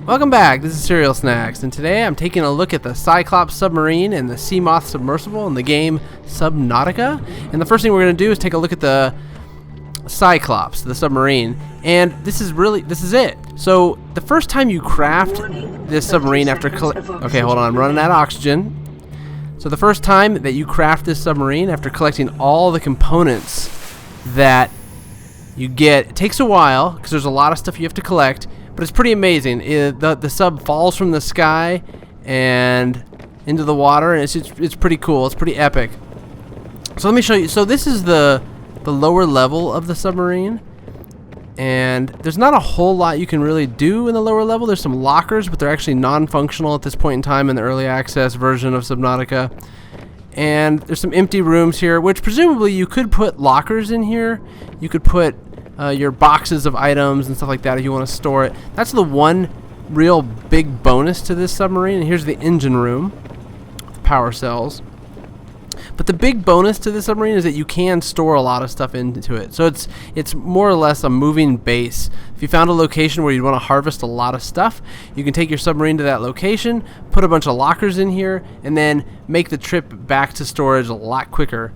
Welcome back, this is Cereal Snacks, and today I'm taking a look at the Cyclops Submarine and the Seamoth submersible in the game Subnautica. And the first thing we're going to do is take a look at the Cyclops, the submarine, and this is it. So the first time you craft this submarine after okay, hold on, I'm running out of oxygen. So the first time that you craft this submarine after collecting all the components that you get, it takes a while because there's a lot of stuff you have to collect. But it's pretty amazing. The sub falls from the sky and into the water, and it's pretty cool. It's pretty epic. So let me show you. So this is the lower level of the submarine, and there's not a whole lot you can really do in the lower level. There's some lockers, but they're actually non-functional at this point in time in the early access version of Subnautica. And there's some empty rooms here, which presumably you could put lockers in here. You could put your boxes of items and stuff like that if you want to store it. That's the one real big bonus to this submarine. And here's the engine room, the power cells. But the big bonus to this submarine is that you can store a lot of stuff into it. So it's more or less a moving base. If you found a location where you'd want to harvest a lot of stuff, you can take your submarine to that location, put a bunch of lockers in here, and then make the trip back to storage a lot quicker.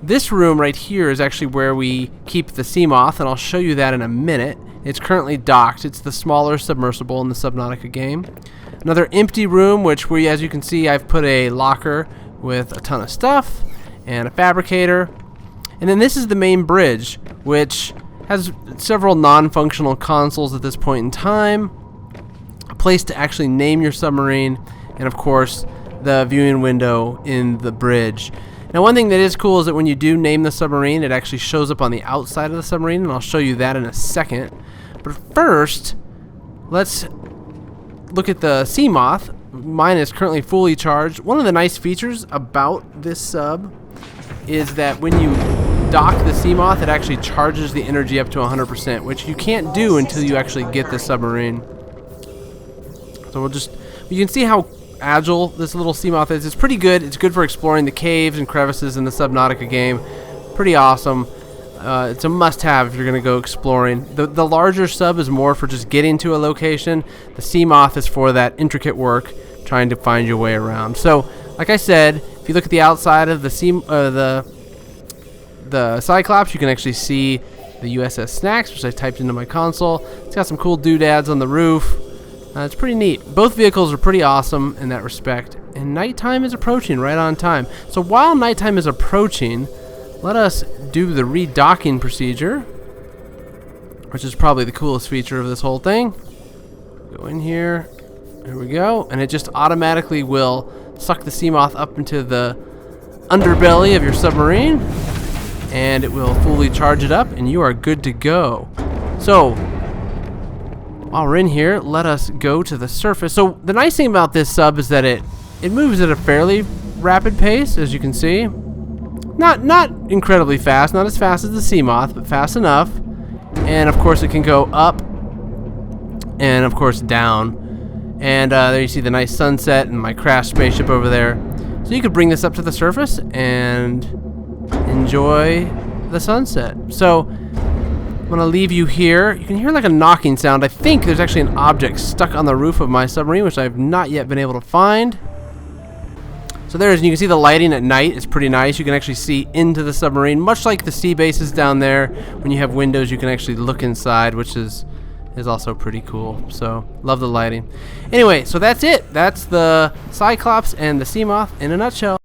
This room right here is actually where we keep the Seamoth, and I'll show you that in a minute. It's currently docked. It's the smaller submersible in the Subnautica game. Another empty room, which as you can see, I've put a locker with a ton of stuff and a fabricator. And then this is the main bridge, which has several non-functional consoles at this point in time, a place to actually name your submarine, and of course the viewing window in the bridge. Now, one thing that is cool is that when you do name the submarine, it actually shows up on the outside of the submarine, and I'll show you that in a second. But first, let's look at the Seamoth. Mine is currently fully charged. One of the nice features about this sub is that when you dock the Seamoth, it actually charges the energy up to 100%, which you can't do until you actually get the submarine. So you can see how agile this little Seamoth is. It's pretty good. It's good for exploring the caves and crevices in the Subnautica game. Pretty awesome. It's a must-have if you're going to go exploring. The larger sub is more for just getting to a location. The Seamoth is for that intricate work, trying to find your way around. So, like I said, if you look at the outside of the Cyclops, you can actually see the USS Snacks, which I typed into my console. It's got some cool doodads on the roof. It's pretty neat. Both vehicles are pretty awesome in that respect. And nighttime is approaching right on time. So while nighttime is approaching, let us do the redocking procedure, which is probably the coolest feature of this whole thing. Go in here. There we go. And it just automatically will suck the Seamoth up into the underbelly of your submarine. And it will fully charge it up, and you are good to go. So while we're in here, let us go to the surface. So the nice thing about this sub is that it moves at a fairly rapid pace, as you can see. Not incredibly fast, not as fast as the Seamoth, but fast enough. And of course it can go up and of course down. And there you see the nice sunset and my crashed spaceship over there. So you could bring this up to the surface and enjoy the sunset. So I'm going to leave you here. You can hear like a knocking sound. I think there's actually an object stuck on the roof of my submarine, which I've not yet been able to find. So there's, and you can see the lighting at night is pretty nice. You can actually see into the submarine, much like the sea bases down there. When you have windows, you can actually look inside, which is also pretty cool. So love the lighting. Anyway, so that's it. That's the Cyclops and the Seamoth in a nutshell.